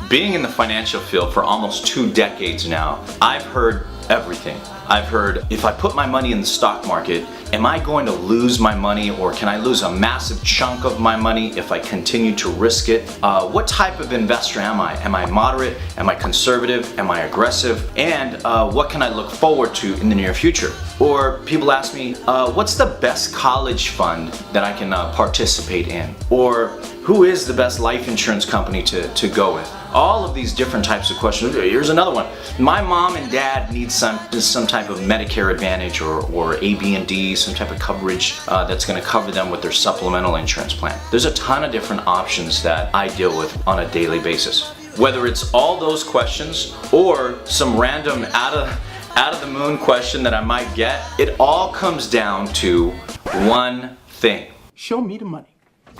Being in the financial field for almost 2 decades now, I've heard everything. I've heard, if I put my money in the stock market, am I going to lose my money, or can I lose a massive chunk of my money if I continue to risk it? What type of investor am I? Am I moderate? Am I conservative? Am I aggressive? And what can I look forward to in the near future? Or people ask me, what's the best college fund that I can participate in? Or who is the best life insurance company to go with? All of these different types of questions. Here's another one. My mom and dad need some type of Medicare Advantage or A, B, and D, some type of coverage that's going to cover them with their supplemental insurance plan. There's a ton of different options that I deal with on a daily basis. Whether it's all those questions or some random out of the moon question that I might get, it all comes down to one thing. Show me the money.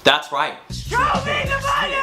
That's right. Show me the money!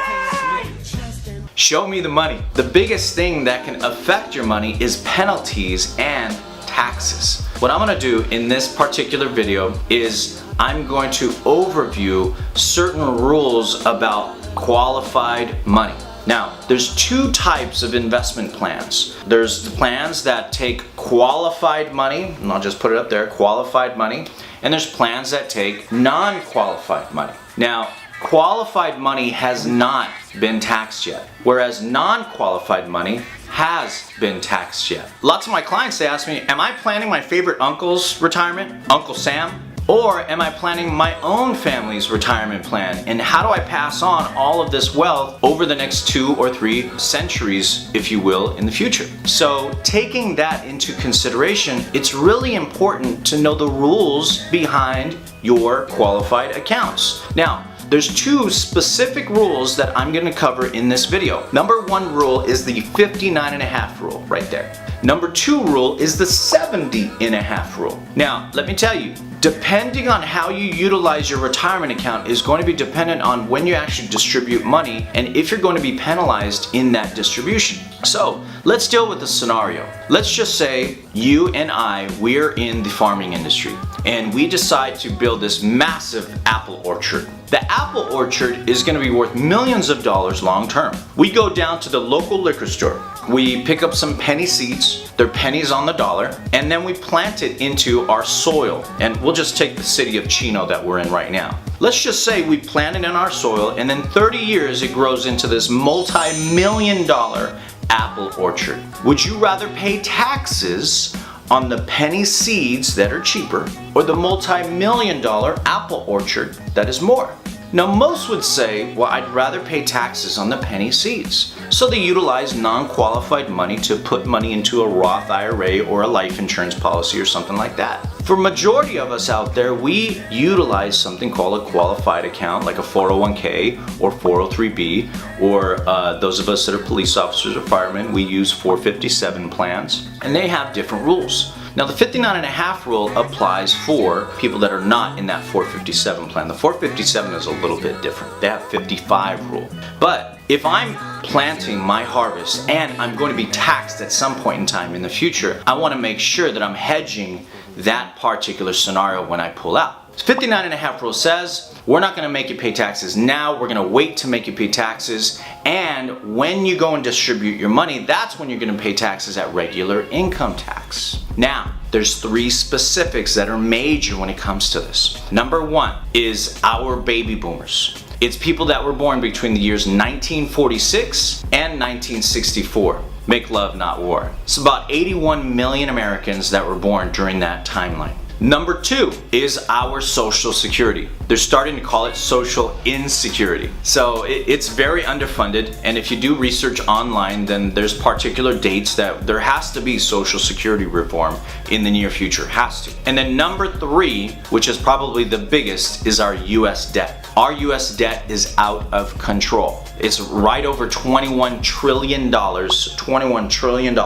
Show me the money. The biggest thing that can affect your money is penalties and taxes. What I'm gonna do in this particular video is I'm going to overview certain rules about qualified money. Now, there's 2 types of investment plans. There's the plans that take qualified money, and I'll just put it up there, qualified money, and there's plans that take non-qualified money. Now, qualified money has not been taxed yet, whereas non-qualified money has been taxed yet. Lots of my clients, they ask me, am I planning my favorite uncle's retirement, Uncle Sam? Or am I planning my own family's retirement plan? And how do I pass on all of this wealth over the next 2 or 3 centuries, if you will, in the future? So taking that into consideration, it's really important to know the rules behind your qualified accounts. Now, there's 2 specific rules that I'm going to cover in this video. Number 1 rule is the 59.5 rule right there. Number 2 rule is the 70.5 rule. Now, let me tell you, depending on how you utilize your retirement account is going to be dependent on when you actually distribute money and if you're going to be penalized in that distribution. So let's deal with the scenario. Let's just say you and I, we're in the farming industry and we decide to build this massive apple orchard. The apple orchard is going to be worth millions of dollars long term. We go down to the local liquor store. We pick up some penny seeds, they're pennies on the dollar, and then we plant it into our soil. And we'll just take the city of Chino that we're in right now. Let's just say we plant it in our soil and in 30 years it grows into this multi-million-dollar apple orchard. Would you rather pay taxes on the penny seeds that are cheaper or the multi-million-dollar apple orchard that is more? Now, most would say, well, I'd rather pay taxes on the penny seeds. So they utilize non-qualified money to put money into a Roth IRA or a life insurance policy or something like that. For majority of us out there, we utilize something called a qualified account, like a 401k or 403b, or those of us that are police officers or firemen, we use 457 plans, and they have different rules. Now, the 59.5 rule applies for people that are not in that 457 plan. The 457 is a little bit different. They have 55 rule. But if I'm planting my harvest and I'm going to be taxed at some point in time in the future, I want to make sure that I'm hedging that particular scenario when I pull out. 59.5 rule says we're not going to make you pay taxes now, we're going to wait to make you pay taxes, and when you go and distribute your money, that's when you're going to pay taxes at regular income tax. Now, there's 3 specifics that are major when it comes to this. Number 1 is our baby boomers. It's people that were born between the years 1946 and 1964. Make love, not war. It's about 81 million Americans that were born during that timeline. Number 2 is our Social Security. They're starting to call it social insecurity. So it's very underfunded, and if you do research online, then there's particular dates that there has to be Social Security reform in the near future, has to. And then number 3, which is probably the biggest, is our US debt. Our US debt is out of control. It's right over $21 trillion. $21 trillion.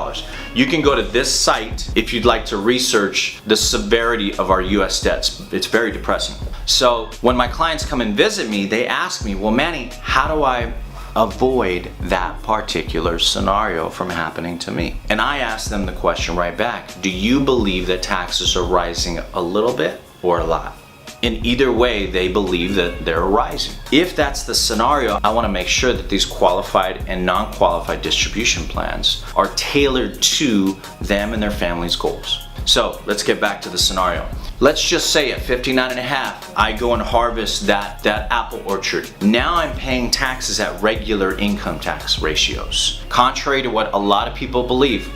You can go to this site if you'd like to research the severity of our US debts. It's very depressing. So when my clients come and visit me, they ask me, well, Manny, how do I avoid that particular scenario from happening to me? And I ask them the question right back. Do you believe that taxes are rising a little bit or a lot? In either way, they believe that they're rising. If that's the scenario, I want to make sure that these qualified and non-qualified distribution plans are tailored to them and their family's goals. So let's get back to the scenario. Let's just say at 59 and a half, I go and harvest that apple orchard. Now I'm paying taxes at regular income tax ratios. Contrary to what a lot of people believe,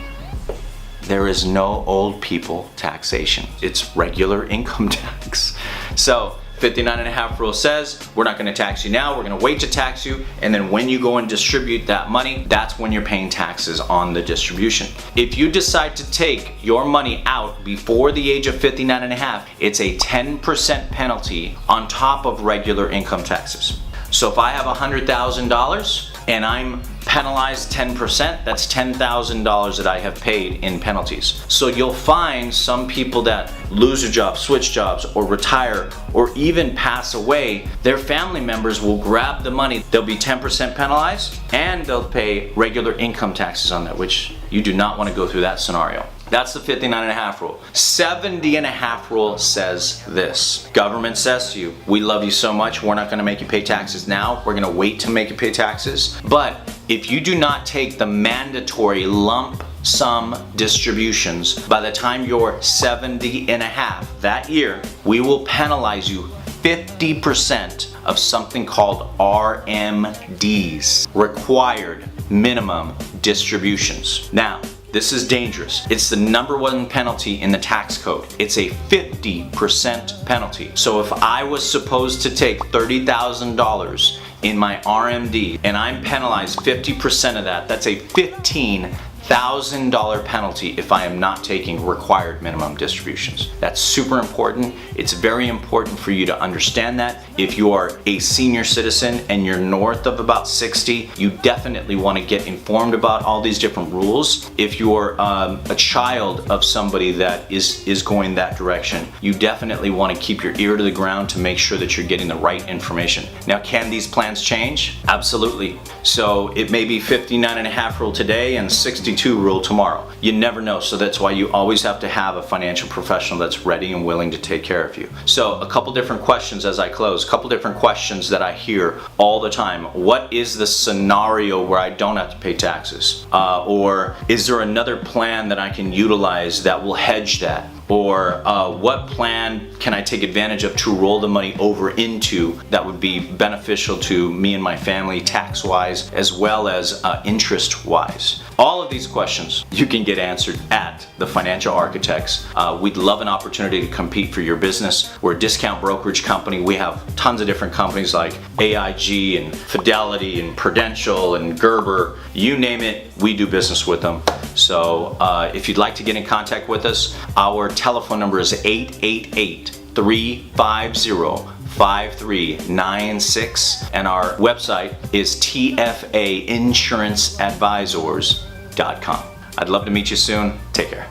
there is no old people taxation. It's regular income tax. So 59 and a half rule says we're not going to tax you now, we're going to wait to tax you, and then when you go and distribute that money, that's when you're paying taxes on the distribution. If you decide to take your money out before the age of 59 and a half, it's a 10% penalty on top of regular income taxes. So if I have $100,000 and I'm penalized 10%, that's $10,000 that I have paid in penalties. So you'll find some people that lose their job, switch jobs, or retire, or even pass away, their family members will grab the money. They'll be 10% penalized and they'll pay regular income taxes on that, which you do not want to go through that scenario. That's the 59 and a half rule. 70 and a half rule says this. Government says to you, we love you so much, we're not going to make you pay taxes now. We're going to wait to make you pay taxes. But if you do not take the mandatory lump sum distributions by the time you're 70 and a half that year, we will penalize you 50% of something called RMDs, required minimum distributions. Now, this is dangerous. It's the #1 penalty in the tax code. It's a 50% penalty. So if I was supposed to take $30,000 in my RMD and I'm penalized 50% of that, that's a $15,000 penalty if I am not taking required minimum distributions. That's super important. It's very important for you to understand that. If you are a senior citizen and you're north of about 60, you definitely want to get informed about all these different rules. If you're a child of somebody that is going that direction, you definitely want to keep your ear to the ground to make sure that you're getting the right information. Now, can these plans change? Absolutely. So it may be 59 and a half rule today and 62 rule tomorrow. You never know, so that's why you always have to have a financial professional that's ready and willing to take care of you. So a couple different questions as I close, a couple different questions that I hear all the time. What is the scenario where I don't have to pay taxes? Or is there another plan that I can utilize that will hedge that? Or what plan can I take advantage of to roll the money over into that would be beneficial to me and my family tax-wise as well as interest-wise? All of these questions you can get answered at The Financial Architects. We'd love an opportunity to compete for your business. We're a discount brokerage company. We have tons of different companies like AIG and Fidelity and Prudential and Gerber. You name it, we do business with them. So if you'd like to get in contact with us, our telephone number is 888-350-5396 and our website is tfainsuranceadvisors.com. I'd love to meet you soon. Take care.